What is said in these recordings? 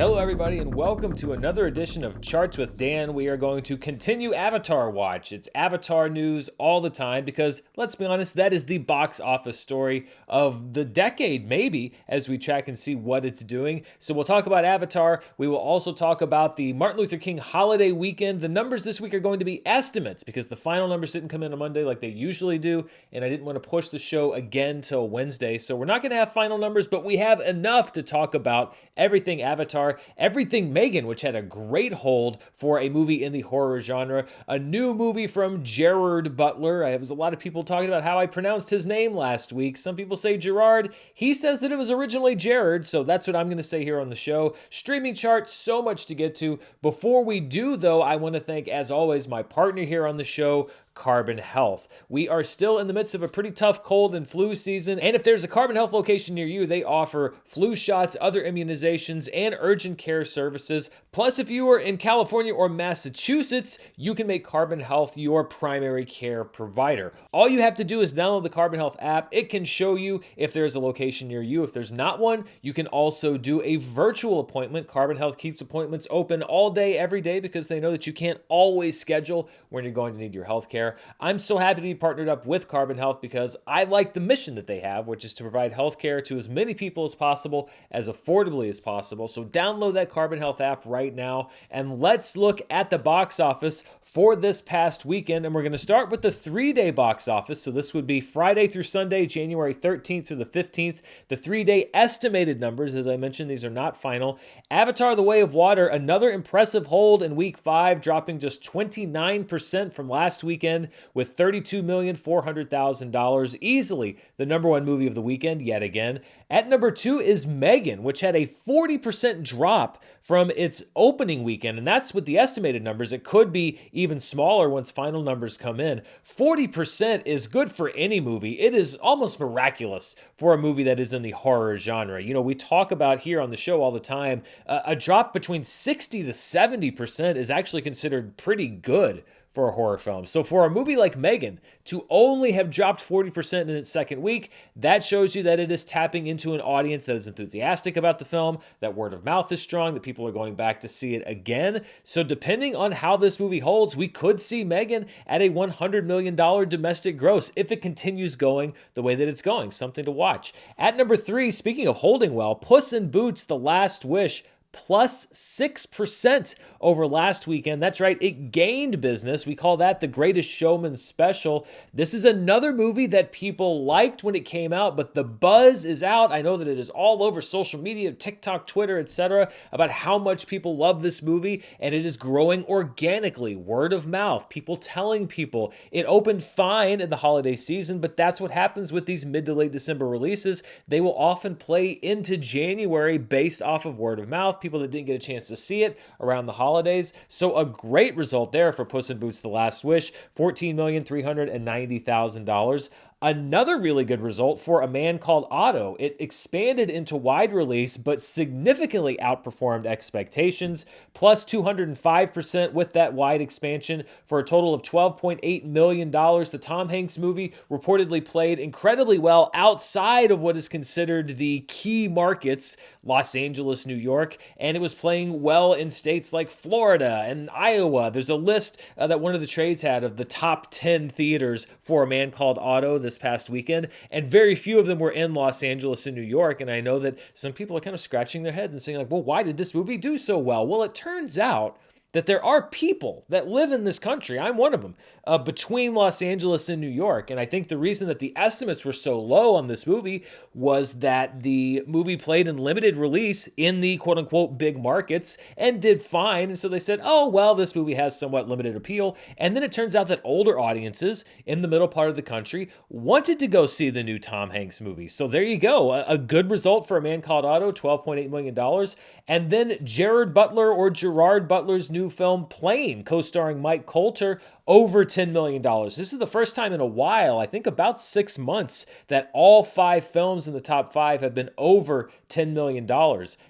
Hello everybody and welcome to another edition of Charts with Dan. We are going to continue Avatar watch. It's Avatar news all the time because, let's be honest, that is the box office story of the decade, maybe, as we check and see what it's doing. So we'll talk about Avatar. We will also talk about the Martin Luther King holiday weekend. The numbers this week are going to be estimates because the final numbers didn't come in on Monday like they usually do, and I didn't want to push the show again till Wednesday. So we're not going to have final numbers, but we have enough to talk about everything Avatar, everything Megan, which had a great hold for a movie in the horror genre, a new movie from Gerard Butler. I was a lot of people talking about how I pronounced his name last week. Some people say Gerard. He says that it was originally Gerard, so that's what I'm going to say here on the show. Streaming chart, so much to get to. Before we do, though, I want to thank, as always, my partner here on the show, Carbon Health. We are still in the midst of a pretty tough cold and flu season, and if there's a Carbon Health location near you, they offer flu shots, other immunizations, and urgent care services. Plus, if you are in California or Massachusetts, you can make Carbon Health your primary care provider. All you have to do is download the Carbon Health app. It can show you if there's a location near you. If there's not one, you can also do a virtual appointment. Carbon Health keeps appointments open all day, every day, because they know that you can't always schedule when you're going to need your health care. I'm so happy to be partnered up with Carbon Health because I like the mission that they have, which is to provide healthcare to as many people as possible, as affordably as possible. So download that Carbon Health app right now, and let's look at the box office for this past weekend. And we're going to start with the 3-day box office. So this would be Friday through Sunday, January 13th through the 15th. The 3-day estimated numbers, as I mentioned, these are not final. Avatar: The Way of Water, another impressive hold in week 5, dropping just 29% from last weekend with $32,400,000, easily the number one movie of the weekend yet again. At number 2 is Megan, which had a 40% drop from its opening weekend, and that's with the estimated numbers. It could be even smaller once final numbers come in. 40% is good for any movie. It is almost miraculous for a movie that is in the horror genre. You know, we talk about here on the show all the time, a drop between 60 to 70% is actually considered pretty good for a horror film. So for a movie like Megan to only have dropped 40% in its second week, that shows you that it is tapping into an audience that is enthusiastic about the film, that word of mouth is strong, that people are going back to see it again. So depending on how this movie holds, we could see Megan at a $100 million domestic gross if it continues going the way that it's going. Something to watch. At number 3, speaking of holding well, Puss in Boots: The Last Wish, plus 6% over last weekend. That's right, it gained business. We call that the Greatest Showman special. This is another movie that people liked when it came out, but the buzz is out. I know that it is all over social media, TikTok, Twitter, etc., about how much people love this movie, and it is growing organically, word of mouth, people telling people. It opened fine in the holiday season, but that's what happens with these mid to late December releases. They will often play into January based off of word of mouth, people that didn't get a chance to see it around the holidays. So a great result there for Puss in Boots: The Last Wish, $14,390,000. Another really good result for A Man Called Otto. It expanded into wide release, but significantly outperformed expectations, plus 205% with that wide expansion for a total of $12.8 million. The Tom Hanks movie reportedly played incredibly well outside of what is considered the key markets, Los Angeles, New York, and it was playing well in states like Florida and Iowa. There's a list that one of the trades had of the top 10 theaters for A Man Called Otto this past weekend, and very few of them were in Los Angeles and New York. And I know that some people are kind of scratching their heads and saying, like, well, why did this movie do so well? Well, it turns out that there are people that live in this country, I'm one of them, between Los Angeles and New York. And I think the reason that the estimates were so low on this movie was that the movie played in limited release in the quote-unquote big markets and did fine. And so they said, oh, well, this movie has somewhat limited appeal. And then it turns out that older audiences in the middle part of the country wanted to go see the new Tom Hanks movie. So there you go. A good result for A Man Called Otto, $12.8 million. And then Gerard Butler, or Gerard Butler's new new film Plane, co-starring Mike Coulter, over $10 million. This is the first time in a while, I think about 6 months, that all 5 films in the top 5 have been over $10 million.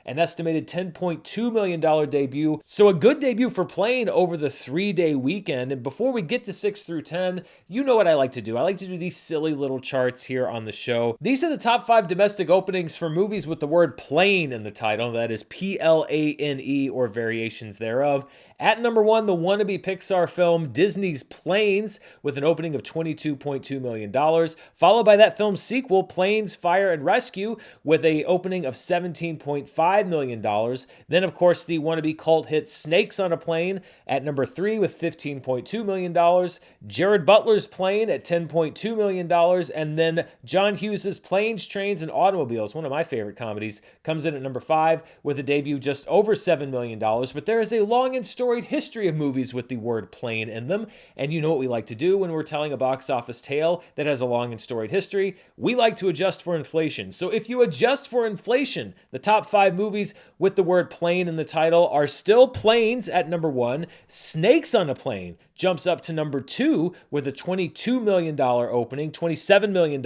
An estimated $10.2 million debut. So a good debut for Plane over the 3-day weekend. And before we get to 6 through 10, you know what I like to do. I like to do these silly little charts here on the show. These are the top 5 domestic openings for movies with the word plane in the title. That is Plane or variations thereof. At number 1, the wannabe Pixar film Disney's Planes, with an opening of $22.2 million, followed by that film's sequel, Planes, Fire and Rescue, with an opening of $17.5 million. Then, of course, the wannabe cult hit Snakes on a Plane at number 3 with $15.2 million, Gerard Butler's Plane at $10.2 million, and then John Hughes' Planes, Trains, and Automobiles, one of my favorite comedies, comes in at number 5 with a debut just over $7 million. But there is a long and storied history of movies with the word plane in them, and you know what we like to do when we're telling a box office tale that has a long and storied history. We like to adjust for inflation. So if you adjust for inflation, the top 5 movies with the word plane in the title are still Planes at number 1, Snakes on a Plane jumps up to number 2 with a $22 million opening. $27 million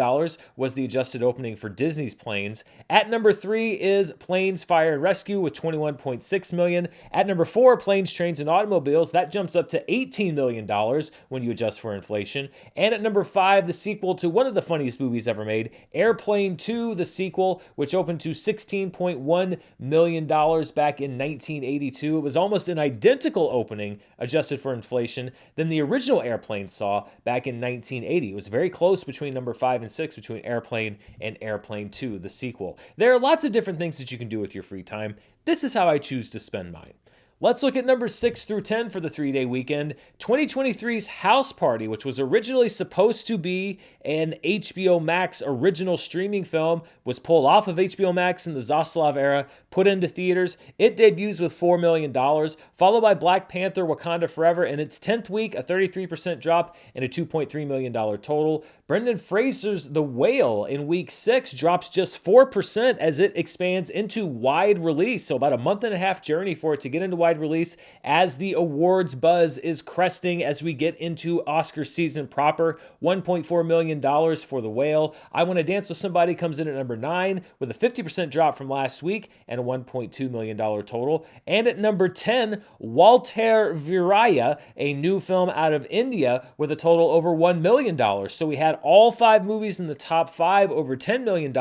was the adjusted opening for Disney's Planes. At number 3 is Planes, Fire and Rescue with $21.6 million. At number 4, Planes, Trains, and Automobiles. That jumps up to $18 million when you adjust for inflation. And at number 5, the sequel to one of the funniest movies ever made, Airplane 2, the sequel, which opened to $16.1 million back in 1982. It was almost an identical opening, adjusted for inflation, than the original Airplane saw back in 1980. It was very close between number 5 and 6, between Airplane and Airplane 2, the sequel. There are lots of different things that you can do with your free time. This is how I choose to spend mine. Let's look at numbers 6 through 10 for the 3-day weekend. 2023's House Party, which was originally supposed to be an HBO Max original streaming film, was pulled off of HBO Max in the Zaslav era, put into theaters. It debuts with $4 million, followed by Black Panther Wakanda Forever in its 10th week, a 33% drop and a $2.3 million total. Brendan Fraser's The Whale in week 6 drops just 4% as it expands into wide release. So about a month and a half journey for it to get into wide release as the awards buzz is cresting as we get into Oscar season proper. $1.4 million for The Whale. I Want to Dance with Somebody comes in at number 9 with a 50% drop from last week and a $1.2 million total. And at number 10, Walter Viraya, a new film out of India with a total over $1 million. So we had all 5 movies in the top 5 over $10 million.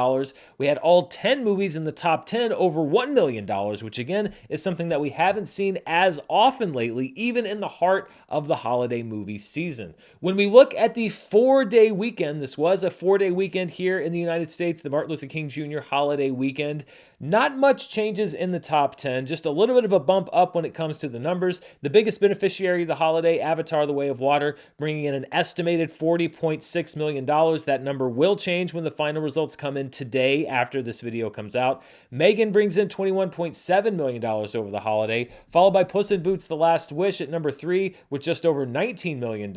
We had all 10 movies in the top 10 over $1 million, which again is something that we haven't seen as often lately, even in the heart of the holiday movie season. When we look at the 4-day weekend, this was a 4-day weekend here in the United States, the Martin Luther King Jr. holiday weekend. Not much changes in the top 10, just a little bit of a bump up when it comes to the numbers. The biggest beneficiary of the holiday, Avatar: The Way of Water, bringing in an estimated $40.6 million. That number will change when the final results come in today after this video comes out. Megan brings in $21.7 million over the holiday, followed by Puss in Boots: The Last Wish at number 3 with just over $19 million.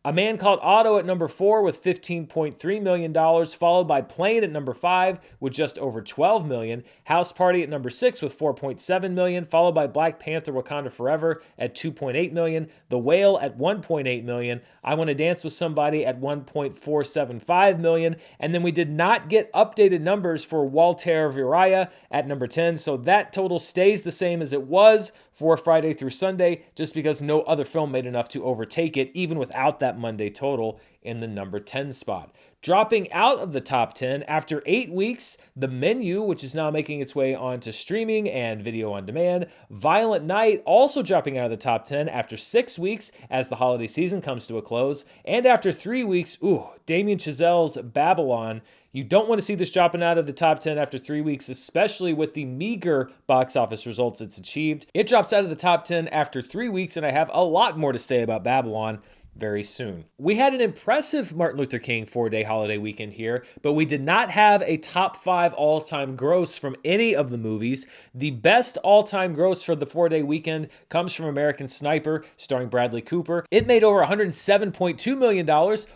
A Man Called Otto at number 4 with $15.3 million, followed by Plane at number 5 with just over $12 million. House Party at number 6 with $4.7 million, followed by Black Panther Wakanda Forever at $2.8 million, The Whale at $1.8 million, I Want to Dance with Somebody at $1.475 million, and then we did not get updated numbers for Walter Viraya at number 10, so that total stays the same as it was for Friday through Sunday, just because no other film made enough to overtake it, even without that Monday total in the number 10 spot. Dropping out of the top 10 after 8 weeks, The Menu, which is now making its way onto streaming and video on demand. Violent Night also dropping out of the top 10 after 6 weeks as the holiday season comes to a close. And after 3 weeks, Damien Chazelle's Babylon. You don't want to see this dropping out of the top 10 after 3 weeks, especially with the meager box office results it's achieved. It drops out of the top 10 after 3 weeks, and I have a lot more to say about Babylon. very soon. We had an impressive Martin Luther King 4-day holiday weekend here, but we did not have a top 5 all-time gross from any of the movies. The best all-time gross for the 4-day weekend comes from American Sniper, starring Bradley Cooper. It made over $107.2 million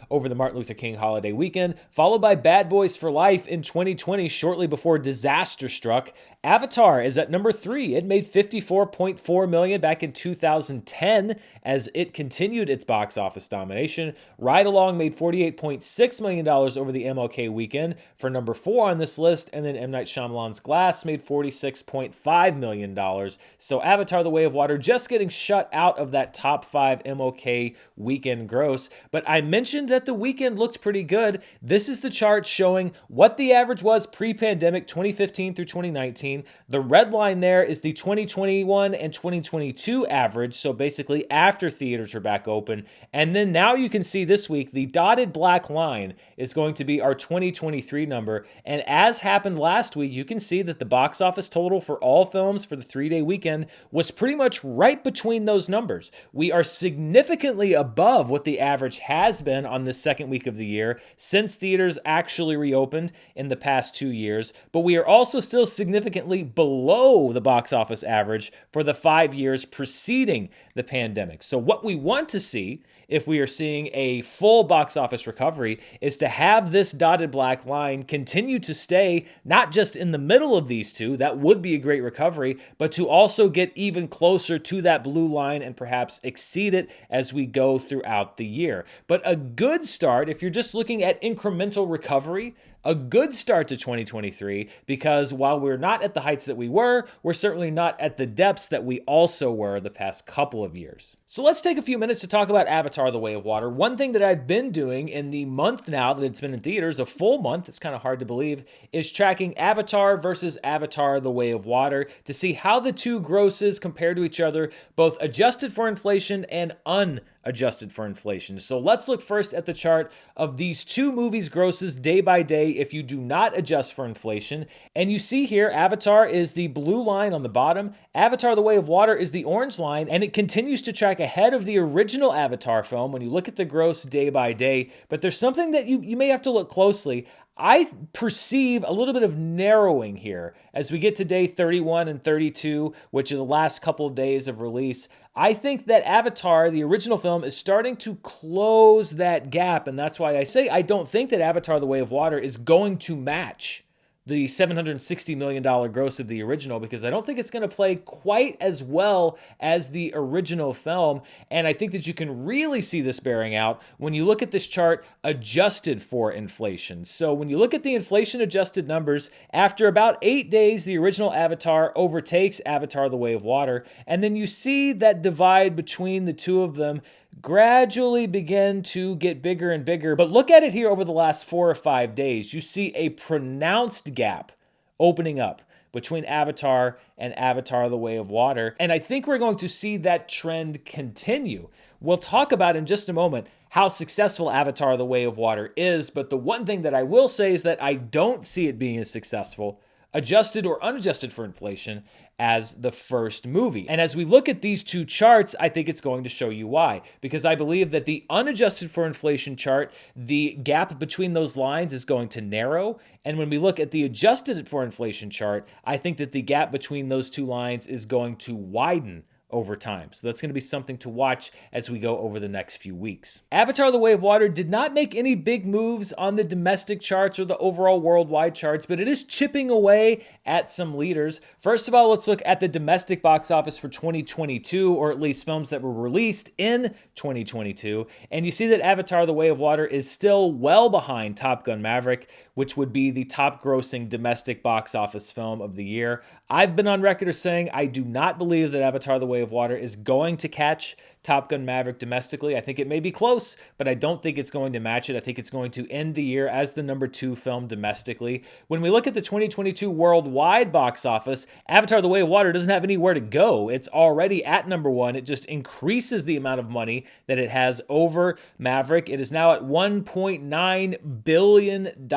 over the Martin Luther King holiday weekend, followed by Bad Boys for Life in 2020, shortly before disaster struck. Avatar is at number 3. It made $54.4 million back in 2010 as it continued its box office domination. Ride Along made $48.6 million over the MLK weekend for number 4 on this list, and then M. Night Shyamalan's Glass made $46.5 million. So Avatar: The Way of Water just getting shut out of that top 5 MLK weekend gross. But I mentioned that the weekend looked pretty good. This is the chart showing what the average was pre-pandemic, 2015 through 2019. The red line there is the 2021 and 2022 average, so basically after theaters are back open. And then now you can see this week, the dotted black line is going to be our 2023 number. And as happened last week, you can see that the box office total for all films for the 3-day weekend was pretty much right between those numbers. We are significantly above what the average has been on the second week of the year since theaters actually reopened in the past 2 years, but we are also still significantly below the box office average for the 5 years preceding the pandemic. So what we want to see, if we are seeing a full box office recovery, is to have this dotted black line continue to stay not just in the middle of these two, that would be a great recovery, but to also get even closer to that blue line and perhaps exceed it as we go throughout the year. But a good start, if you're just looking at incremental recovery, a good start to 2023, because while we're not at the heights that we were, we're certainly not at the depths that we also were the past couple of years. So let's take a few minutes to talk about Avatar: The Way of Water. One thing that I've been doing in the month now that it's been in theaters, a full month, it's kind of hard to believe, is tracking Avatar versus Avatar: The Way of Water to see how the two grosses compare to each other, both adjusted for inflation and unadjusted for inflation. So let's look first at the chart of these two movies' grosses day by day if you do not adjust for inflation. And you see here, Avatar is the blue line on the bottom, Avatar: The Way of Water is the orange line, and it continues to track ahead of the original Avatar film when you look at the gross day by day. But there's something that you may have to look closely. I perceive a little bit of narrowing here as we get to day 31 and 32, which are the last couple of days of release. I think that Avatar, the original film, is starting to close that gap, and that's why I say I don't think that Avatar: The Way of Water is going to match the $760 million gross of the original, because I don't think it's going to play quite as well as the original film. And I think that you can really see this bearing out when you look at this chart adjusted for inflation. So when you look at the inflation adjusted numbers, after about 8 days, the original Avatar overtakes Avatar: The Way of Water. And then you see that divide between the two of them gradually begin to get bigger and bigger. But look at it here over the last 4 or 5 days. You see a pronounced gap opening up between Avatar and Avatar: The Way of Water. And I think we're going to see that trend continue. We'll talk about in just a moment how successful Avatar: The Way of Water is, but the one thing that I will say is that I don't see it being as successful, adjusted or unadjusted for inflation, as the first movie. And as we look at these two charts, I think it's going to show you why. Because I believe that the unadjusted for inflation chart, the gap between those lines is going to narrow. And when we look at the adjusted for inflation chart, I think that the gap between those two lines is going to widen over time. So that's going to be something to watch as we go over the next few weeks. Avatar: The Way of Water did not make any big moves on the domestic charts or the overall worldwide charts, but it is chipping away at some leaders. First of all, let's look at the domestic box office for 2022, or at least films that were released in 2022. And you see that Avatar: The Way of Water is still well behind Top Gun: Maverick, which would be the top grossing domestic box office film of the year. I've been on record as saying I do not believe that Avatar: The Way of Water is going to catch Top Gun: Maverick domestically. I think it may be close, but I don't think it's going to match it. I think it's going to end the year as the number 2 film domestically. When we look at the 2022 worldwide box office, Avatar: The Way of Water doesn't have anywhere to go. It's already at number 1. It just increases the amount of money that it has over Maverick. It is now at $1.9 billion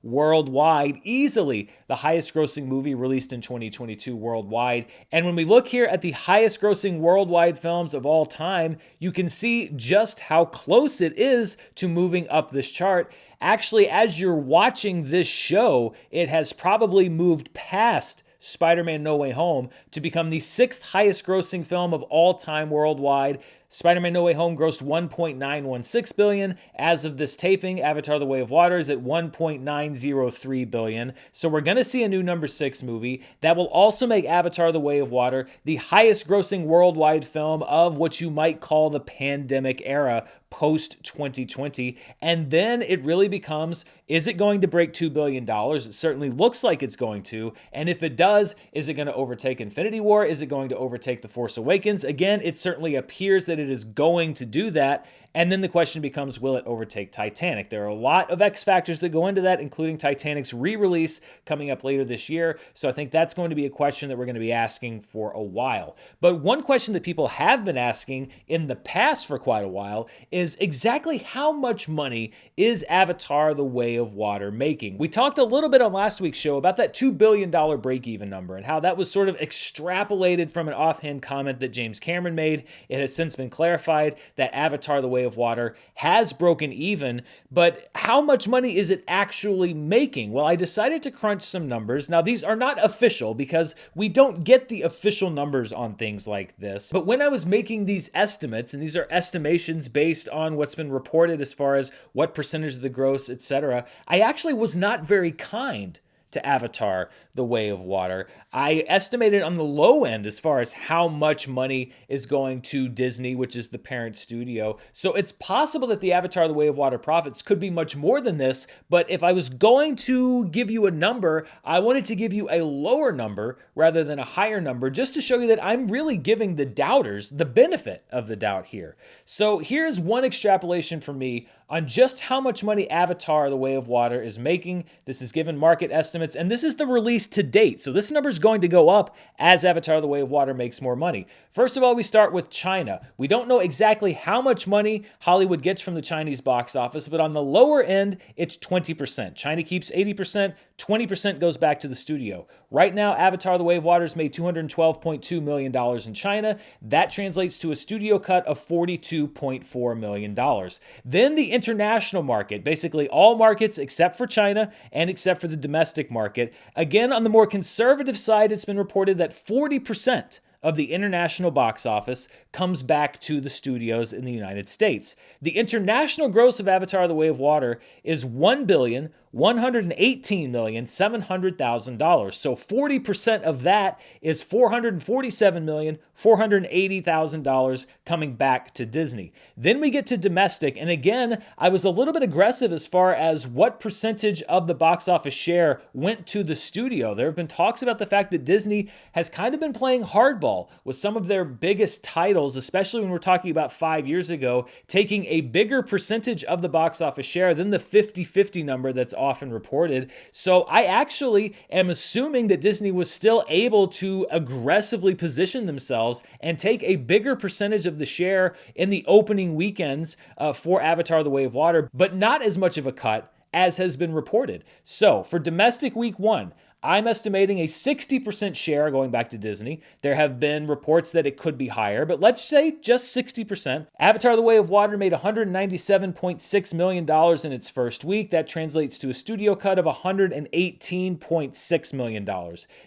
worldwide, easily the highest grossing movie released in 2022 worldwide. And when we look here at the highest grossing worldwide films of all all time, you can see just how close it is to moving up this chart. Actually, as you're watching this show, it has probably moved past Spider-Man No Way Home to become the 6th highest grossing film of all time worldwide. Spider-Man No Way Home grossed $1.916 billion. As of this taping, Avatar The Way of Water is at $1.903 billion. So we're going to see a new number 6 movie that will also make Avatar The Way of Water the highest grossing worldwide film of what you might call the pandemic era, post-2020. And then it really becomes, is it going to break $2 billion? It certainly looks like it's going to. And if it does, is it going to overtake Infinity War? Is it going to overtake The Force Awakens? Again, it certainly appears that it is going to do that. And then the question becomes, will it overtake Titanic? There are a lot of X factors that go into that, including Titanic's re-release coming up later this year. So I think that's going to be a question that we're going to be asking for a while. But one question that people have been asking in the past for quite a while is exactly how much money is Avatar The Way of Water making? We talked a little bit on last week's show about that $2 billion break-even number and how that was sort of extrapolated from an offhand comment that James Cameron made. It has since been clarified that Avatar The Way of Water has broken even, but how much money is it actually making? Well, I decided to crunch some numbers. Now, these are not official because we don't get the official numbers on things like this, but when I was making these estimates, and these are estimations based on what's been reported as far as what percentage of the gross, etc., I actually was not very kind to Avatar The Way of Water. I estimated on the low end as far as how much money is going to Disney, which is the parent studio. So it's possible that the Avatar The Way of Water profits could be much more than this, but if I was going to give you a number, I wanted to give you a lower number rather than a higher number, just to show you that I'm really giving the doubters the benefit of the doubt here. So here's one extrapolation for me on just how much money Avatar The Way of Water is making. This is given market estimates, and this is the release to date. So this number is going to go up as Avatar The Way of Water makes more money. First of all, we start with China. We don't know exactly how much money Hollywood gets from the Chinese box office, but on the lower end, it's 20%. China keeps 80%, 20% goes back to the studio. Right now, Avatar The Way of Water has made $212.2 million in China. That translates to a studio cut of $42.4 million. Then the international market, basically all markets except for China and except for the domestic market. Again, on the more conservative side, it's been reported that 40% of the international box office comes back to the studios in the United States. The international gross of Avatar The Way of Water is $1,118,700,000. So 40% of that is $447,480,000 coming back to Disney. Then we get to domestic, and again, I was a little bit aggressive as far as what percentage of the box office share went to the studio. There have been talks about the fact that Disney has kind of been playing hardball with some of their biggest titles, especially when we're talking about 5 years ago, taking a bigger percentage of the box office share than the 50-50 number that's often reported. So I actually am assuming that Disney was still able to aggressively position themselves and take a bigger percentage of the share in the opening weekends for Avatar The Way of Water, but not as much of a cut as has been reported. So for domestic week 1, I'm estimating a 60% share going back to Disney. There have been reports that it could be higher, but let's say just 60%. Avatar The Way of Water made $197.6 million in its first week. That translates to a studio cut of $118.6 million.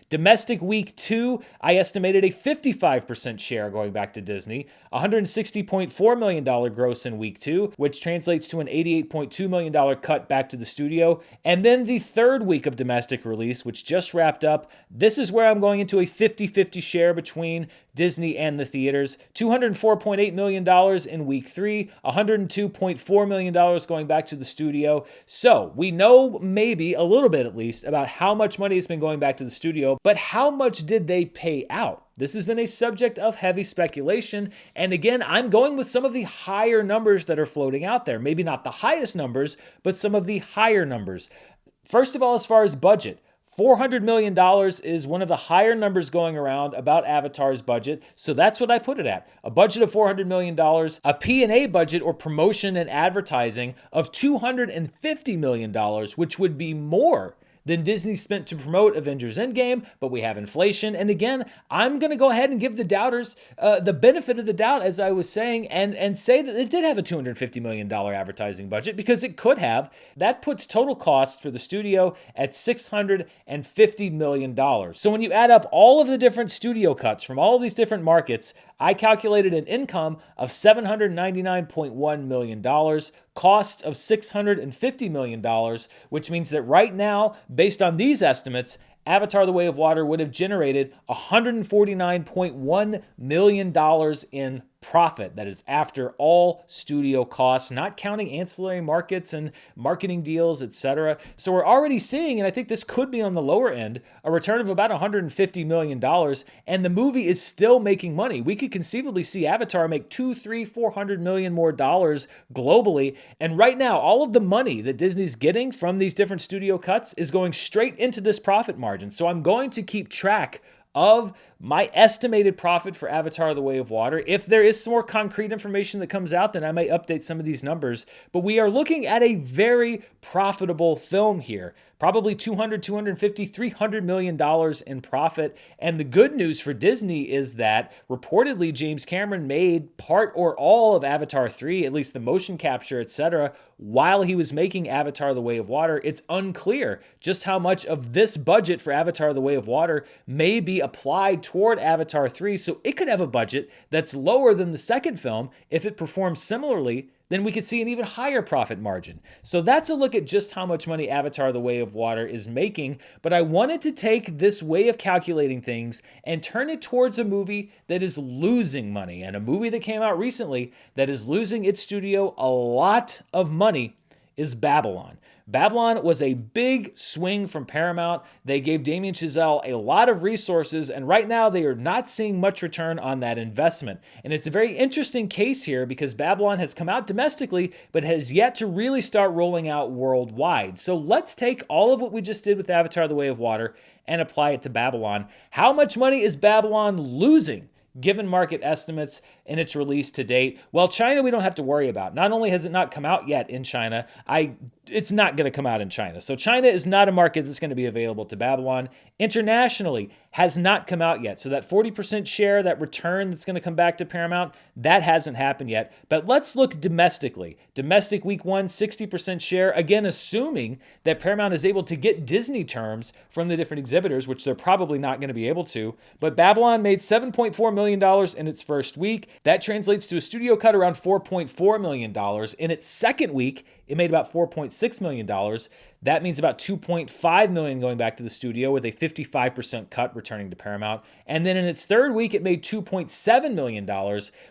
Domestic week 2, I estimated a 55% share going back to Disney. $160.4 million gross in week 2, which translates to an $88.2 million cut back to the studio. And then the third week of domestic release, which just wrapped up. This is where I'm going into a 50-50 share between Disney and the theaters. $204.8 million in week 3, $102.4 million going back to the studio. So we know maybe a little bit at least about how much money has been going back to the studio, but how much did they pay out? This has been a subject of heavy speculation. And again, I'm going with some of the higher numbers that are floating out there. Maybe not the highest numbers, but some of the higher numbers. First of all, as far as budget, $400 million is one of the higher numbers going around about Avatar's budget, so that's what I put it at. A budget of $400 million, a P&A budget or promotion and advertising of $250 million, which would be more than Disney spent to promote Avengers Endgame, but we have inflation. And again, I'm going to go ahead and give the doubters the benefit of the doubt, as I was saying, and say that it did have a $250 million advertising budget, because it could have. That puts total cost for the studio at $650 million. So when you add up all of the different studio cuts from all of these different markets, I calculated an income of $799.1 million, costs of $650 million, which means that right now, based on these estimates, Avatar: The Way of Water would have generated $149.1 million in profit. That is after all studio costs, not counting ancillary markets and marketing deals, etc. So we're already seeing, and I think this could be on the lower end, a return of about $150 million, and the movie is still making money. We could conceivably see Avatar make $200, $300, $400 million more dollars globally. And right now, all of the money that Disney's getting from these different studio cuts is going straight into this profit margin. So I'm going to keep track of my estimated profit for Avatar: The Way of Water. If there is some more concrete information that comes out, then I may update some of these numbers. But we are looking at a very profitable film here. Probably $200, $250, $300 million in profit. And the good news for Disney is that reportedly James Cameron made part or all of Avatar 3, at least the motion capture, etc., while he was making Avatar: The Way of Water. It's unclear just how much of this budget for Avatar: The Way of Water may be applied toward Avatar 3, so it could have a budget that's lower than the second film. If it performs similarly, then we could see an even higher profit margin. So that's a look at just how much money Avatar: The Way of Water is making. But I wanted to take this way of calculating things and turn it towards a movie that is losing money. And a movie that came out recently that is losing its studio a lot of money is Babylon. Babylon was a big swing from Paramount. They gave Damien Chazelle a lot of resources, and right now they are not seeing much return on that investment. And it's a very interesting case here because Babylon has come out domestically, but has yet to really start rolling out worldwide. So let's take all of what we just did with Avatar: The Way of Water and apply it to Babylon. How much money is Babylon losing, given market estimates in its release to date? Well, China we don't have to worry about. Not only has it not come out yet in China, it's not going to come out in China. So China is not a market that's going to be available to Babylon. Internationally, has not come out yet. So that 40% share, that return that's going to come back to Paramount, that hasn't happened yet. But let's look domestically. Domestic week one, 60% share. Again, assuming that Paramount is able to get Disney terms from the different exhibitors, which they're probably not going to be able to. But Babylon made $7.4 million in its first week. That translates to a studio cut around $4.4 million. In its second week, it made about $4.6 million. That means about $2.5 million going back to the studio, with a 55% cut returning to Paramount. And then in its third week, it made $2.7 million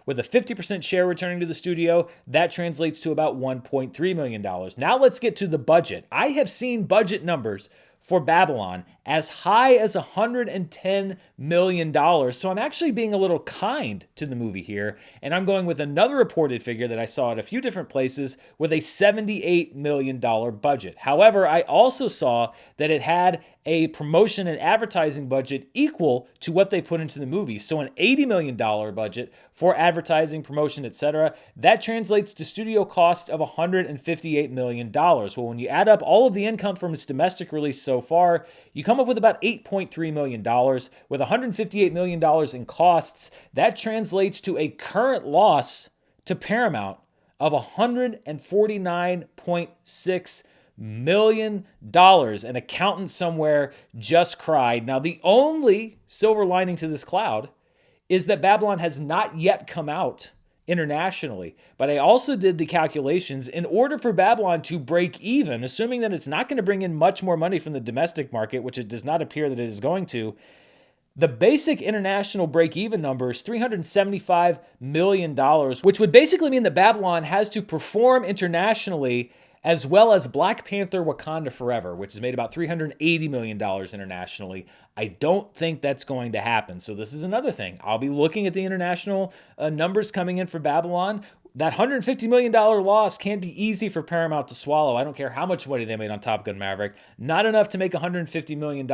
with a 50% share returning to the studio. That translates to about $1.3 million. Now let's get to the budget. I have seen budget numbers for Babylon as high as $110 million. So I'm actually being a little kind to the movie here, and I'm going with another reported figure that I saw at a few different places with a $78 million budget. However, I also saw that it had a promotion and advertising budget equal to what they put into the movie. So an $80 million budget for advertising, promotion, etc. That translates to studio costs of $158 million. Well, when you add up all of the income from its domestic release so far, you come up with about $8.3 million. With $158 million in costs, that translates to a current loss to Paramount of $149.6 million. An accountant somewhere just cried. Now, the only silver lining to this cloud is that Babylon has not yet come out internationally. But I also did the calculations. In order for Babylon to break even, assuming that it's not going to bring in much more money from the domestic market, which it does not appear that it is going to, the basic international break-even number is $375 million, which would basically mean that Babylon has to perform internationally, as well as Black Panther: Wakanda Forever, which has made about $380 million internationally. I don't think that's going to happen. So this is another thing. I'll be looking at the international numbers coming in for Babylon. That $150 million loss can't be easy for Paramount to swallow. I don't care how much money they made on Top Gun Maverick. Not enough to make $150 million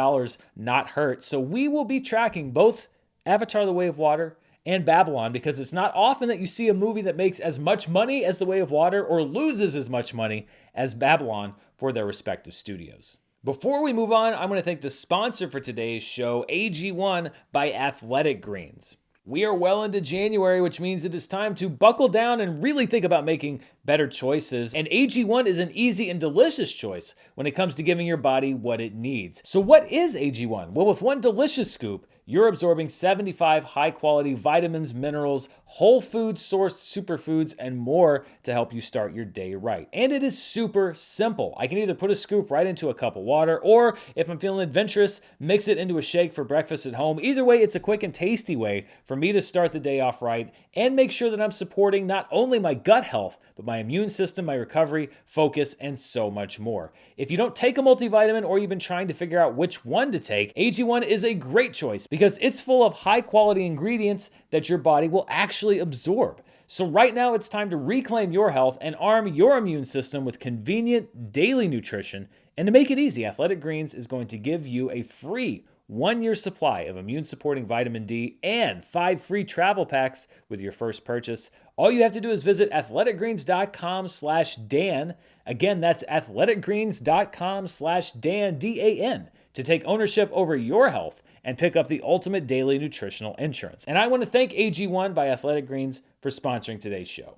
not hurt. So we will be tracking both Avatar: The Way of Water and Babylon, because it's not often that you see a movie that makes as much money as The Way of Water or loses as much money as Babylon for their respective studios. Before we move on, I'm going to thank the sponsor for today's show, AG1 by Athletic Greens. We are well into January, which means it is time to buckle down and really think about making better choices. And AG1 is an easy and delicious choice when it comes to giving your body what it needs. So what is AG1? Well, with one delicious scoop, you're absorbing 75 high-quality vitamins, minerals, whole food sourced superfoods, and more to help you start your day right. And it is super simple. I can either put a scoop right into a cup of water, or if I'm feeling adventurous, mix it into a shake for breakfast at home. Either way, it's a quick and tasty way for me to start the day off right and make sure that I'm supporting not only my gut health, but my immune system, my recovery, focus, and so much more. If you don't take a multivitamin or you've been trying to figure out which one to take, AG1 is a great choice because it's full of high-quality ingredients that your body will actually absorb. So right now, it's time to reclaim your health and arm your immune system with convenient daily nutrition. And to make it easy, Athletic Greens is going to give you a free 1-year supply of immune-supporting vitamin D and 5 free travel packs with your first purchase. All you have to do is visit athleticgreens.com/Dan. Again, that's athleticgreens.com/Dan, D-A-N, to take ownership over your health and pick up the ultimate daily nutritional insurance. And I want to thank AG1 by Athletic Greens for sponsoring today's show.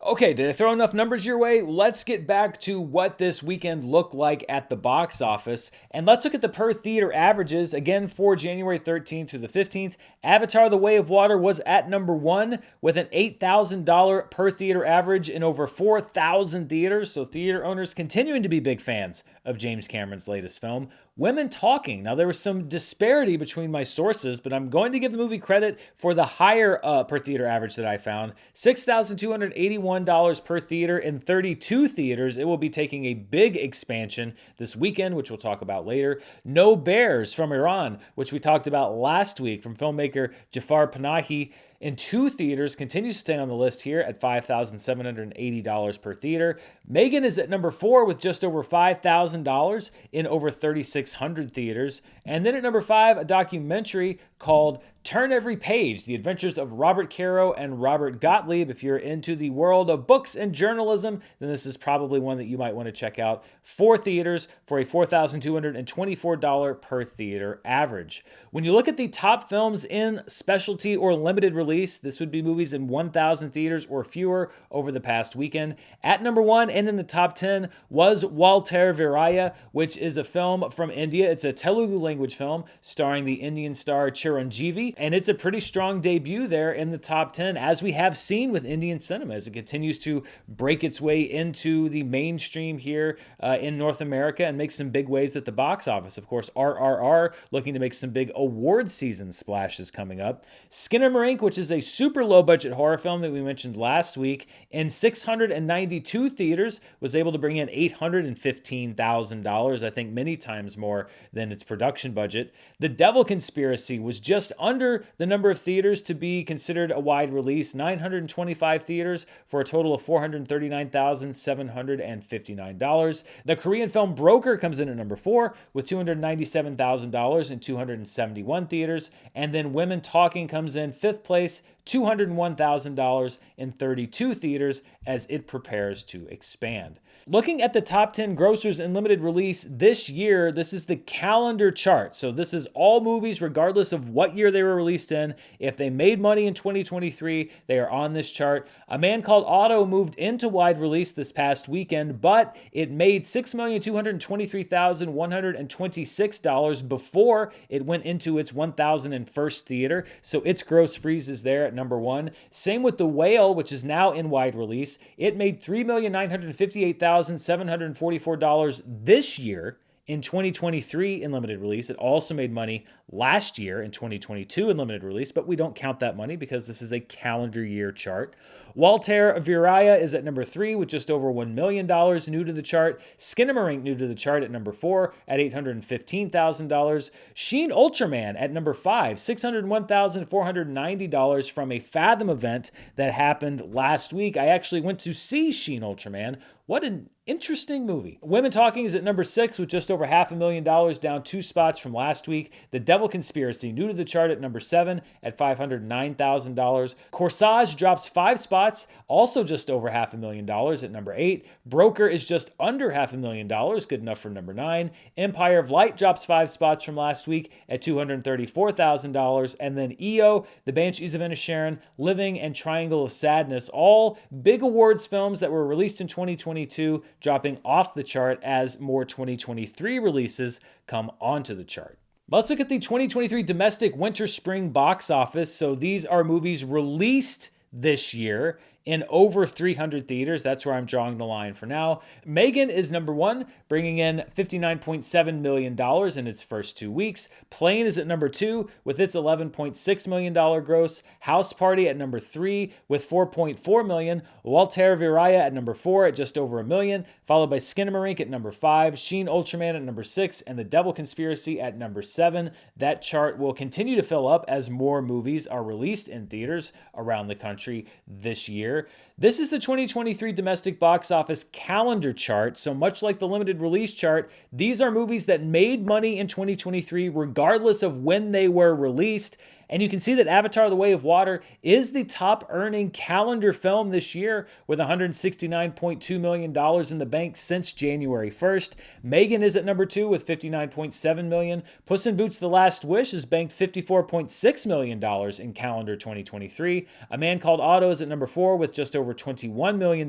Okay, did I throw enough numbers your way? Let's get back to what this weekend looked like at the box office. And let's look at the per theater averages. Again, for January 13th to the 15th, Avatar: The Way of Water was at number 1 with an $8,000 per theater average in over 4,000 theaters. So theater owners continuing to be big fans of James Cameron's latest film. Women Talking. Now, there was some disparity between my sources, but I'm going to give the movie credit for the higher per theater average that I found. $6,281 per theater in 32 theaters. It will be taking a big expansion this weekend, which we'll talk about later. No Bears from Iran, which we talked about last week, from filmmaker Jafar Panahi, in 2 theaters, continues to stay on the list here at $5,780 per theater. Megan is at number 4 with just over $5,000 in over 3,600 theaters. And then at number 5, a documentary called Turn Every Page, The Adventures of Robert Caro and Robert Gottlieb. If you're into the world of books and journalism, then this is probably one that you might want to check out. 4 theaters for a $4,224 per theater average. When you look at the top films in specialty or limited release, this would be movies in 1,000 theaters or fewer over the past weekend. At number 1 and in the top 10 was Walter Viraya, which is a film from India. It's a Telugu language film starring the Indian star Chiranjeevi, and it's a pretty strong debut there in the top 10, as we have seen with Indian cinema as it continues to break its way into the mainstream here in North America and make some big waves at the box office. Of course, RRR looking to make some big award season splashes coming up. Skinamarink, which is a super low budget horror film that we mentioned last week, in 692 theaters was able to bring in $815,000, I think many times more than its production budget. The Devil Conspiracy was just under the number of theaters to be considered a wide release, 925 theaters for a total of $439,759. The Korean film Broker comes in at number 4 with $297,000 in 271 theaters. And then Women Talking comes in 5th place, $201,000 in 32 theaters as it prepares to expand. Looking at the top 10 grossers in limited release this year, this is the calendar chart. So this is all movies regardless of what year they were released in. If they made money in 2023, they are on this chart. A Man Called Otto moved into wide release this past weekend, but it made $6,223,126 before it went into its 1,001st theater. So its gross freezes there at number 1. Same with The Whale, which is now in wide release. It made $3,958,744 this year in 2023 in limited release. It also made money last year in 2022 in limited release, but we don't count that money because this is a calendar year chart. Walter Viraya is at number 3 with just over $1 million new to the chart. Skinamarink new to the chart at number 4 at $815,000. Sheen Ultraman at number 5, $601,490 from a Fathom event that happened last week. I actually went to see Sheen Ultraman. What an interesting movie. Women Talking is at number 6 with just over $500,000, down 2 spots from last week. The Devil Conspiracy, new to the chart at number 7 at $509,000. Corsage drops 5 spots, also just over $500,000 at number 8. Broker is just under $500,000, good enough for number 9. Empire of Light drops 5 spots from last week at $234,000. And then EO, The Banshees of Inisherin, Living, and Triangle of Sadness, all big awards films that were released in 2022, dropping off the chart as more 2023 releases come onto the chart. Let's look at the 2023 domestic winter-spring box office. So these are movies released this year in over 300 theaters. That's where I'm drawing the line for now. Megan is number 1, bringing in $59.7 million in its first 2 weeks. Plane is at number 2 with its $11.6 million gross. House Party at number 3 with $4.4 million. Walter Viraya at number 4 at just over $1 million, followed by Skinamarink at number 5, Sheen Ultraman at number 6, and The Devil Conspiracy at number 7. That chart will continue to fill up as more movies are released in theaters around the country this year. This is the 2023 domestic box office calendar chart. So much like the limited release chart, these are movies that made money in 2023 regardless of when they were released. And you can see that Avatar: The Way of Water is the top earning calendar film this year with $169.2 million in the bank since January 1st. Megan is at number 2 with $59.7 million. Puss in Boots: The Last Wish has banked $54.6 million in calendar 2023. A Man Called Otto is at number 4 with just over $21 million.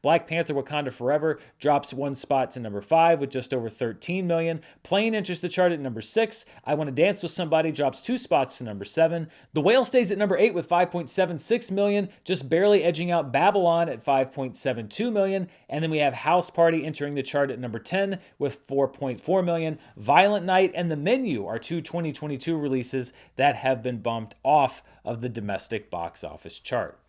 Black Panther: Wakanda Forever drops 1 spot to number 5 with just over $13 million. Plane enters the chart at number 6. I Want to Dance with Somebody drops 2 spots to number 7. The Whale stays at number 8 with $5.76 million, just barely edging out Babylon at $5.72 million. And then we have House Party entering the chart at number 10 with $4.4 million. Violent Night and The Menu are 2 2022 releases that have been bumped off of the domestic box office chart.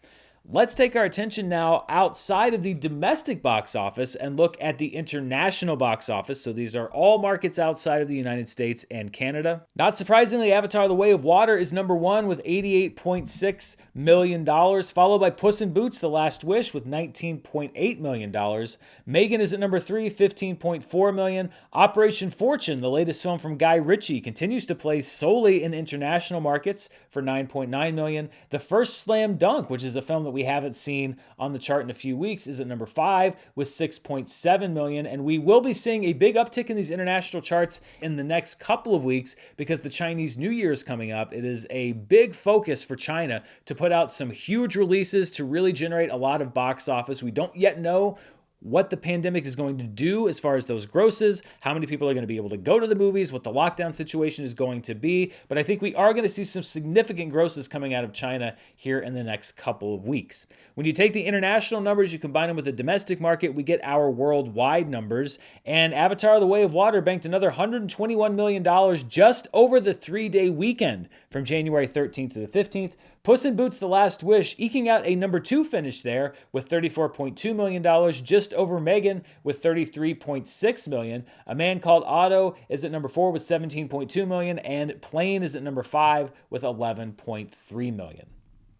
Let's take our attention now outside of the domestic box office and look at the international box office. So these are all markets outside of the United States and Canada. Not surprisingly, Avatar: The Way of Water is number 1 with $88.6 million, followed by Puss in Boots: The Last Wish with $19.8 million. Megan is at number 3, $15.4 million. Operation Fortune, the latest film from Guy Ritchie, continues to play solely in international markets for $9.9 million. The First Slam Dunk, which is a film that we haven't seen on the chart in a few weeks, is at number 5 with $6.7 million. And we will be seeing a big uptick in these international charts in the next couple of weeks because the Chinese New Year is coming up. It is a big focus for China to put out some huge releases to really generate a lot of box office. We don't yet know what the pandemic is going to do as far as those grosses, how many people are going to be able to go to the movies, what the lockdown situation is going to be. But I think we are going to see some significant grosses coming out of China here in the next couple of weeks. When you take the international numbers, you combine them with the domestic market, we get our worldwide numbers. And Avatar: The Way of Water banked another $121 million just over the 3-day weekend from January 13th to the 15th. Puss in Boots: The Last Wish eking out a number 2 finish there with $34.2 million, just over Megan with $33.6 million. A Man Called Otto is at number 4 with $17.2 million, and Plane is at number 5 with $11.3 million.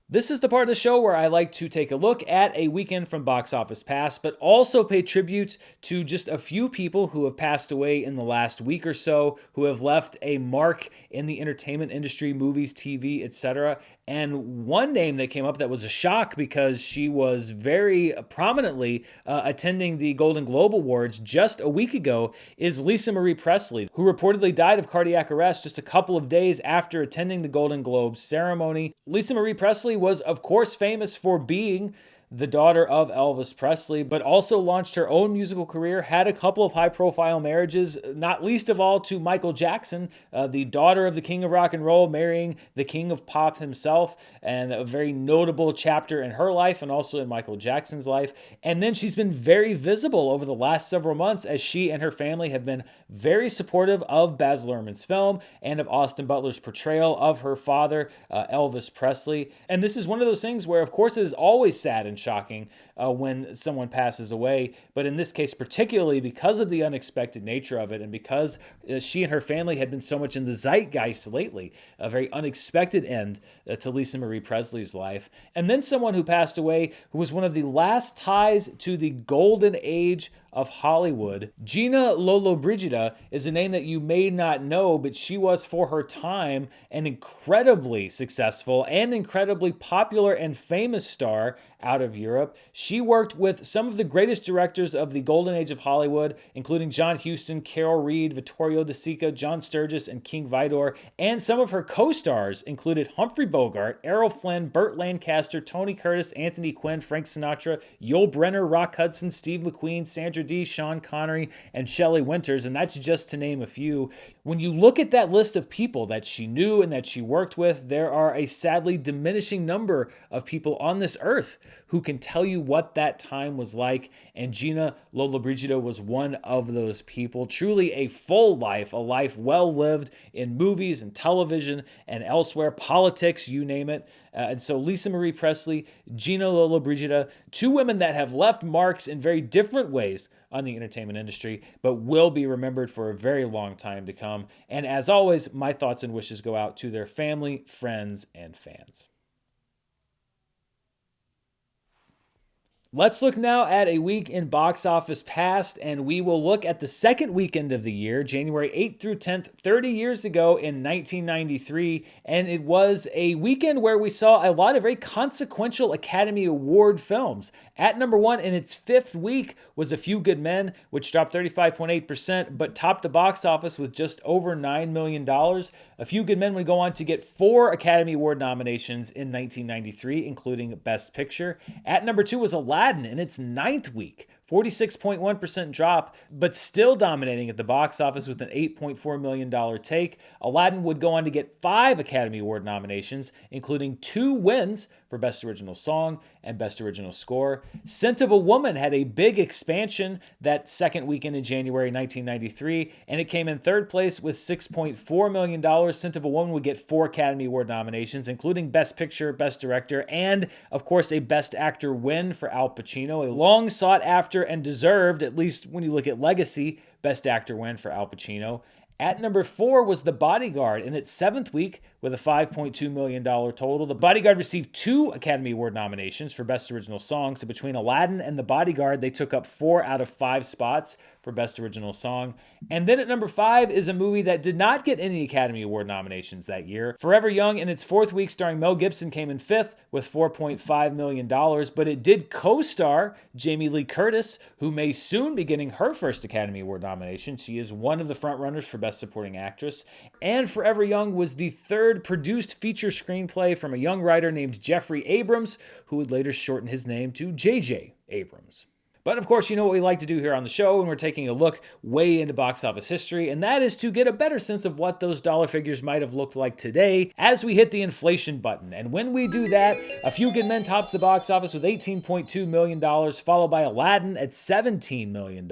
This is the part of the show where I like to take a look at a weekend from Box Office Pass, but also pay tribute to just a few people who have passed away in the last week or so, who have left a mark in the entertainment industry, movies, TV, etc. And one name that came up that was a shock because she was very prominently attending the Golden Globe Awards just a week ago is Lisa Marie Presley, who reportedly died of cardiac arrest just a couple of days after attending the Golden Globe ceremony. Lisa Marie Presley was, of course, famous for being the daughter of Elvis Presley, but also launched her own musical career, had a couple of high-profile marriages, not least of all to Michael Jackson, the daughter of the King of Rock and Roll, marrying the King of Pop himself, and a very notable chapter in her life and also in Michael Jackson's life. And then she's been very visible over the last several months as she and her family have been very supportive of Baz Luhrmann's film and of Austin Butler's portrayal of her father, Elvis Presley. And this is one of those things where, of course, it is always sad and and shocking when someone passes away. But in this case, particularly because of the unexpected nature of it, and because she and her family had been so much in the zeitgeist lately, a very unexpected end to Lisa Marie Presley's life. And then someone who passed away who was one of the last ties to the golden age of Hollywood. Gina Lollobrigida is a name that you may not know, but she was for her time an incredibly successful and incredibly popular and famous star out of Europe. She worked with some of the greatest directors of the golden age of Hollywood, including John Huston, Carol Reed, Vittorio De Sica, John Sturges, and King Vidor. And some of her co-stars included Humphrey Bogart, Errol Flynn, Burt Lancaster, Tony Curtis, Anthony Quinn, Frank Sinatra, Yul Brynner, Rock Hudson, Steve McQueen, Sandra Dee, Sean Connery, and Shelley Winters, and that's just to name a few. When you look at that list of people that she knew and that she worked with, there are a sadly diminishing number of people on this earth who can tell you what that time was like, and Gina Lollobrigida was one of those people. Truly a full life, a life well lived in movies and television and elsewhere, politics, you name it. And so Lisa Marie Presley, Gina Lollobrigida, two women that have left marks in very different ways on the entertainment industry, but will be remembered for a very long time to come. And as always, my thoughts and wishes go out to their family, friends, and fans. Let's look now at a week in box office past, and we will look at the second weekend of the year, January 8th through 10th, 30 years ago in 1993. And it was a weekend where we saw a lot of very consequential Academy Award films. At number one in its fifth week was A Few Good Men, which dropped 35.8%, but topped the box office with just over $9 million. A Few Good Men would go on to get 4 Academy Award nominations in 1993, including Best Picture. At number 2 was Aladdin in its 9th week, 46.1% drop, but still dominating at the box office with an $8.4 million take. Aladdin would go on to get 5 Academy Award nominations, including 2 wins for Best Original Song and Best Original Score. Scent of a Woman had a big expansion that second weekend in January 1993, and it came in third place with $6.4 million. Scent of a Woman would get 4 Academy Award nominations, including Best Picture, Best Director, and, of course, a Best Actor win for Al Pacino, a long sought after and deserved, at least when you look at legacy, Best Actor win for Al Pacino. At number 4 was The Bodyguard in its 7th week with a $5.2 million total. The Bodyguard received 2 Academy Award nominations for Best Original Song. So between Aladdin and The Bodyguard, they took up 4 out of 5 spots for Best Original Song. And then at number 5 is a movie that did not get any Academy Award nominations that year. Forever Young in its 4th week starring Mel Gibson came in 5th with $4.5 million, but it did co-star Jamie Lee Curtis, who may soon be getting her first Academy Award nomination. She is one of the frontrunners for Best Supporting Actress. And Forever Young was the 3rd produced feature screenplay from a young writer named Jeffrey Abrams, who would later shorten his name to J.J. Abrams. But of course, you know what we like to do here on the show when we're taking a look way into box office history, and that is to get a better sense of what those dollar figures might have looked like today as we hit the inflation button. And when we do that, A Few Good Men tops the box office with $18.2 million, followed by Aladdin at $17 million,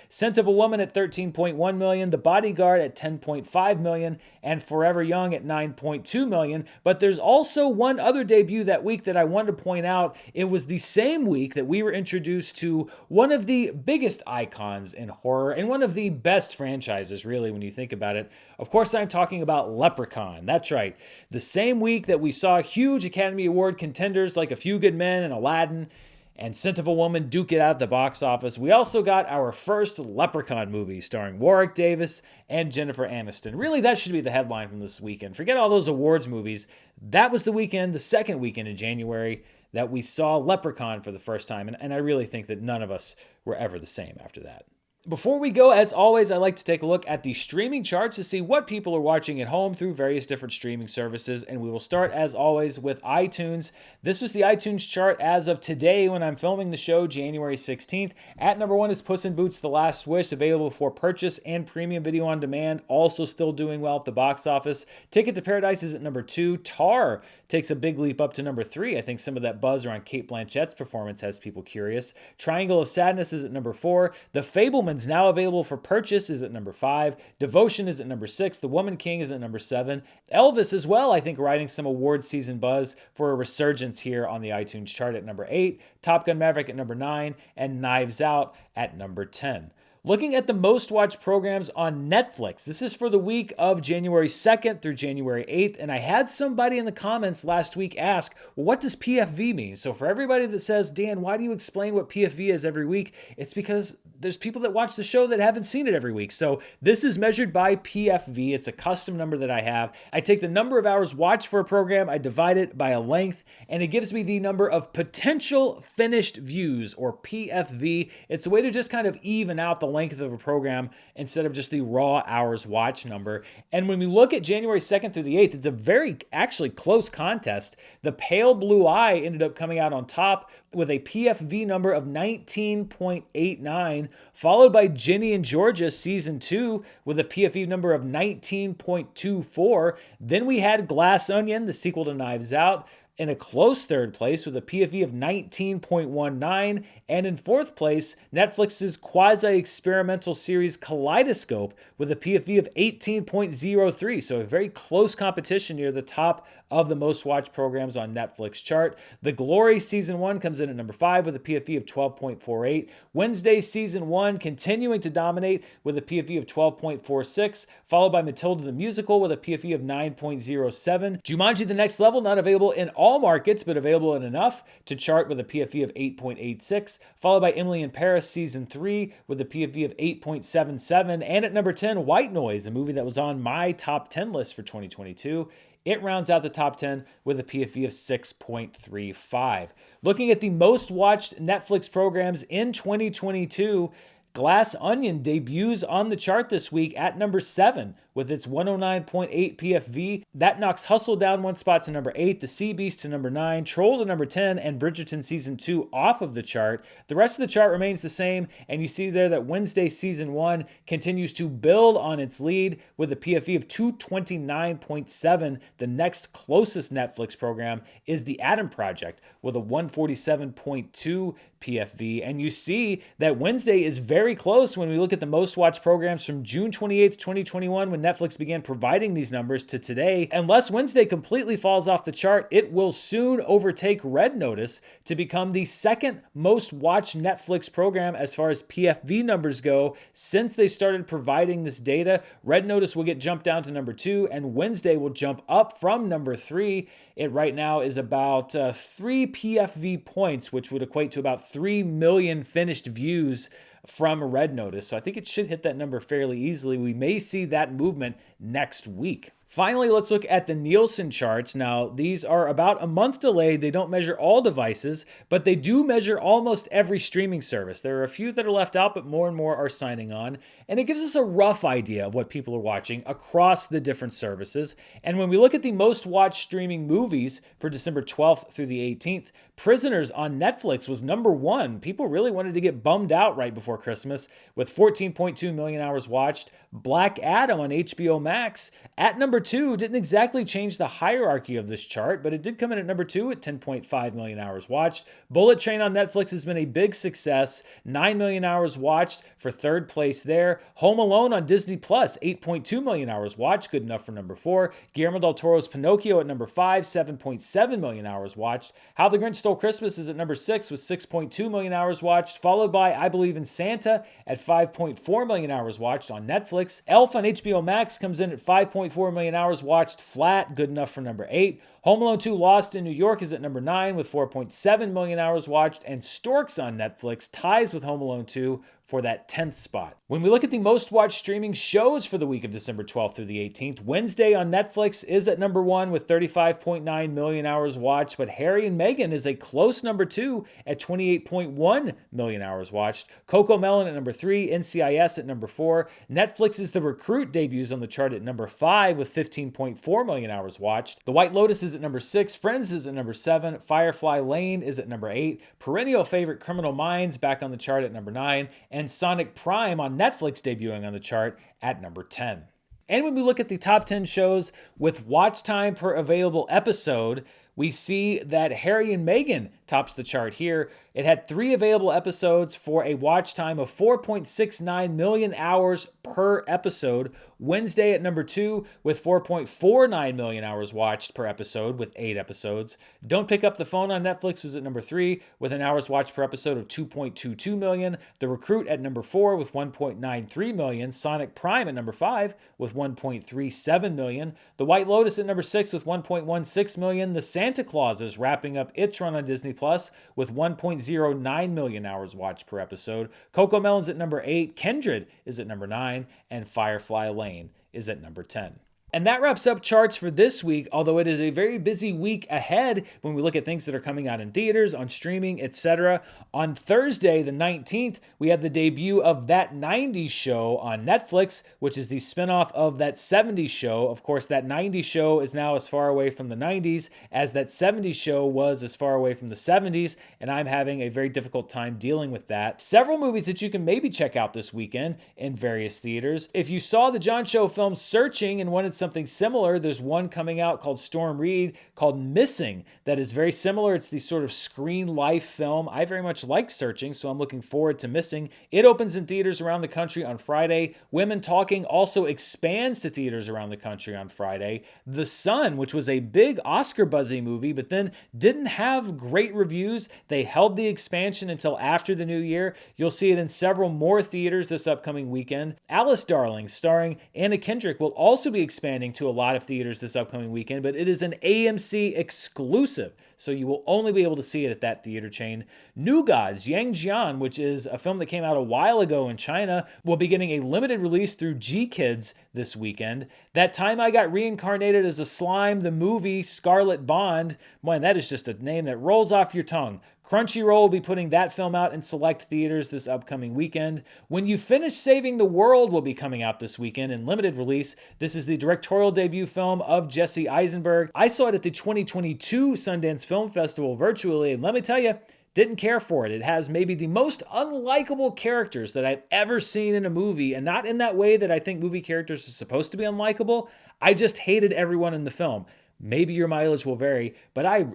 Scent of a Woman at $13.1 million, The Bodyguard at $10.5 million, and Forever Young at $9.2 million. But there's also one other debut that week that I wanted to point out. It was the same week that we were introduced to one of the biggest icons in horror and one of the best franchises, really, when you think about it. Of course, I'm talking about Leprechaun. That's right. The same week that we saw huge Academy Award contenders like A Few Good Men and Aladdin and Scent of a Woman duke it out at the box office, we also got our first Leprechaun movie starring Warwick Davis and Jennifer Aniston. Really, that should be the headline from this weekend. Forget all those awards movies. That was the weekend, the second weekend in January, that we saw Leprechaun for the first time, and I really think that none of us were ever the same after that. Before we go, as always, I like to take a look at the streaming charts to see what people are watching at home through various different streaming services, and we will start, as always, with iTunes. This was the iTunes chart as of today when I'm filming the show, January 16th. At number 1 is Puss in Boots: The Last Wish, available for purchase and premium video on demand, also still doing well at the box office. Ticket to Paradise is at number 2. Tar takes a big leap up to number 3. I think some of that buzz around Cate Blanchett's performance has people curious. Triangle of Sadness is at number 4. The Fabelmans Gentleman's now available for purchase is at number 5. Devotion is at number 6. The Woman King is at number 7. Elvis as well, I think, riding some award season buzz for a resurgence here on the iTunes chart at number 8. Top Gun Maverick at number 9. And Knives Out at number 10. Looking at the most watched programs on Netflix, this is for the week of January 2nd through January 8th, and I had somebody in the comments last week ask, well, what does PFV mean? So for everybody that says, Dan, why do you explain what PFV is every week? It's because there's people that watch the show that haven't seen it every week. So this is measured by PFV. It's a custom number that I have. I take the number of hours watched for a program, I divide it by a length, and it gives me the number of potential finished views, or PFV. It's a way to just kind of even out the length of a program instead of just the raw hours watch number. And when we look at January 2nd through the 8th, it's a very actually close contest. The Pale Blue Eye ended up coming out on top with a PFV number of 19.89, followed by Ginny and Georgia Season 2 with a PFV number of 19.24. Then we had Glass Onion, the sequel to Knives Out, in a close third place with a PFV of 19.19, and in fourth place, Netflix's quasi-experimental series Kaleidoscope with a PFV of 18.03, so a very close competition near the top of the most watched programs on Netflix chart. The Glory Season 1 comes in at number 5 with a PFV of 12.48. Wednesday Season 1 continuing to dominate with a PFV of 12.46, followed by Matilda the Musical with a PFV of 9.07. Jumanji The Next Level, not available in all markets, but available in enough to chart with a PFV of 8.86, followed by Emily in Paris Season 3 with a PFV of 8.77, and at number 10, White Noise, a movie that was on my top 10 list for 2022. It rounds out the top 10 with a PFV of 6.35. Looking at the most watched Netflix programs in 2022, Glass Onion debuts on the chart this week at number 7 with its 109.8 PFV. That knocks Hustle down one spot to number 8, The Sea Beast to number 9, Troll to number 10, and Bridgerton Season 2 off of the chart. The rest of the chart remains the same, and you see there that Wednesday Season 1 continues to build on its lead with a PFV of 229.7. The next closest Netflix program is The Adam Project with a 147.2 PFV, and you see that Wednesday is very close when we look at the most watched programs from June 28th, 2021, when Netflix began providing these numbers, to today. Unless Wednesday completely falls off the chart, it will soon overtake Red Notice to become the second most watched Netflix program as far as PFV numbers go since they started providing this data. Red Notice will get jumped down to number 2, and Wednesday will jump up from number 3. It right now is about 3 PFV points, which would equate to about 3 million finished views from Red Notice. So I think it should hit that number fairly easily. We may see that movement next week. Finally, let's look at the Nielsen charts. Now, these are about a month delayed. They don't measure all devices, but they do measure almost every streaming service. There are a few that are left out, but more and more are signing on. And it gives us a rough idea of what people are watching across the different services. And when we look at the most watched streaming movies for December 12th through the 18th, Prisoners on Netflix was number 1. People really wanted to get bummed out right before Christmas with 14.2 million hours watched. Black Adam on HBO Max at number 2 didn't exactly change the hierarchy of this chart, but it did come in at number 2 at 10.5 million hours watched. Bullet Train on Netflix has been a big success, 9 million hours watched for third place there. Home Alone on Disney Plus, 8.2 million hours watched, good enough for number 4. Guillermo del Toro's Pinocchio at number 5, 7.7 million hours watched. How the Grinch Stole Christmas is at number 6 with 6.2 million hours watched, followed by I Believe in Santa at 5.4 million hours watched on Netflix. Elf on HBO Max comes in at 5.4 million hours watched flat, good enough for number 8. Home Alone 2 Lost in New York is at number 9 with 4.7 million hours watched, and Storks on Netflix ties with Home Alone 2 for that 10th spot. When we look at the most watched streaming shows for the week of December 12th through the 18th, Wednesday on Netflix is at number 1 with 35.9 million hours watched, but Harry and Meghan is a close number 2 at 28.1 million hours watched. Coco Melon at number 3, NCIS at number 4. Netflix's The Recruit debuts on the chart at number 5 with 15.4 million hours watched. The White Lotus is at number 6, Friends is at number 7, Firefly Lane is at number 8, perennial favorite Criminal Minds back on the chart at number 9, and Sonic Prime on Netflix debuting on the chart at number 10. And when we look at the top 10 shows with watch time per available episode, we see that Harry and Meghan tops the chart here. It had 3 available episodes for a watch time of 4.69 million hours per episode. Wednesday at number 2 with 4.49 million hours watched per episode with 8 episodes. Don't Pick Up the Phone on Netflix was at number 3 with an hours watched per episode of 2.22 million. The Recruit at number 4 with 1.93 million. Sonic Prime at number 5 with 1.37 million. The White Lotus at number 6 with 1.16 million. The Santa Claus is wrapping up its run on Disney Plus with 1.09 million hours watched per episode. Coco Melon's at number 8. Kindred is at number 9. And Firefly Lane is at number 10. And that wraps up charts for this week, although it is a very busy week ahead when we look at things that are coming out in theaters, on streaming, etc. On Thursday, the 19th, we have the debut of That 90s Show on Netflix, which is the spinoff of That 70s Show. Of course, That 90s Show is now as far away from the 90s as That 70s Show was as far away from the 70s, and I'm having a very difficult time dealing with that. Several movies that you can maybe check out this weekend in various theaters. If you saw the John Cho film Searching and wanted something similar, there's one coming out called Storm Reed called Missing that is very similar. It's the sort of screen life film. I very much like Searching, so I'm looking forward to Missing. It opens in theaters around the country on Friday. Women Talking also expands to theaters around the country on Friday. The Sun, which was a big Oscar buzzy movie, but then didn't have great reviews. They held the expansion until after the new year. You'll see it in several more theaters this upcoming weekend. Alice Darling, starring Anna Kendrick, will also be expanding to a lot of theaters this upcoming weekend, but it is an AMC exclusive, so you will only be able to see it at that theater chain. New Gods, Yang Jian, which is a film that came out a while ago in China, will be getting a limited release through G-Kids this weekend. That Time I Got Reincarnated as a Slime, the movie Scarlet Bond, man, that is just a name that rolls off your tongue. Crunchyroll will be putting that film out in select theaters this upcoming weekend. When You Finish Saving the World will be coming out this weekend in limited release. This is the directorial debut film of Jesse Eisenberg. I saw it at the 2022 Sundance Film Festival virtually, and let me tell you, didn't care for it. It has maybe the most unlikable characters that I've ever seen in a movie, and not in that way that I think movie characters are supposed to be unlikable. I just hated everyone in the film. Maybe your mileage will vary, but I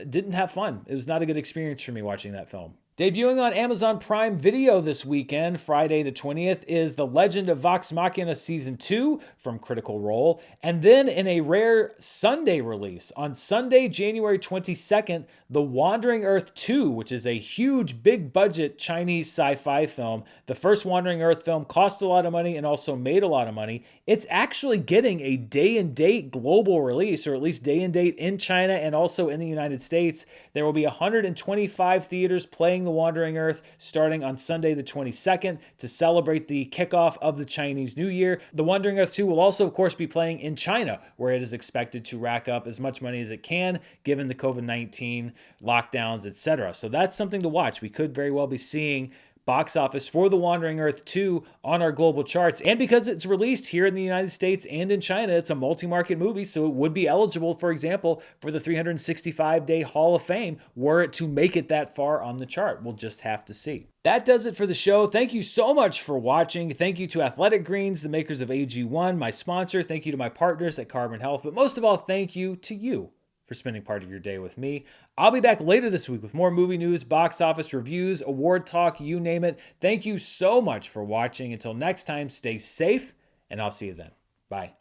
didn't have fun. It was not a good experience for me watching that film. Debuting on Amazon Prime Video this weekend, Friday the 20th, is The Legend of Vox Machina Season 2 from Critical Role. And then in a rare Sunday release, on Sunday, January 22nd, The Wandering Earth 2, which is a huge, big-budget Chinese sci-fi film. The first Wandering Earth film cost a lot of money and also made a lot of money. It's actually getting a day-and-date global release, or at least day-and-date in China and also in the United States. There will be 125 theaters playing The Wandering Earth starting on Sunday the 22nd to celebrate the kickoff of the Chinese New Year. The Wandering Earth 2 will also, of course, be playing in China, where it is expected to rack up as much money as it can, given the COVID-19 lockdowns, etc. So that's something to watch. We could very well be seeing box office for The Wandering Earth 2 on our global charts. And because it's released here in the United States and in China, it's a multi-market movie, so it would be eligible, for example, for the 365-day Hall of Fame were it to make it that far on the chart. We'll just have to see. That does it for the show. Thank you so much for watching. Thank you to Athletic Greens, the makers of AG1, my sponsor. Thank you to my partners at Carbon Health. But most of all, thank you to you for spending part of your day with me. I'll be back later this week with more movie news, box office reviews, award talk, you name it. Thank you so much for watching. Until next time, stay safe, and I'll see you then. Bye.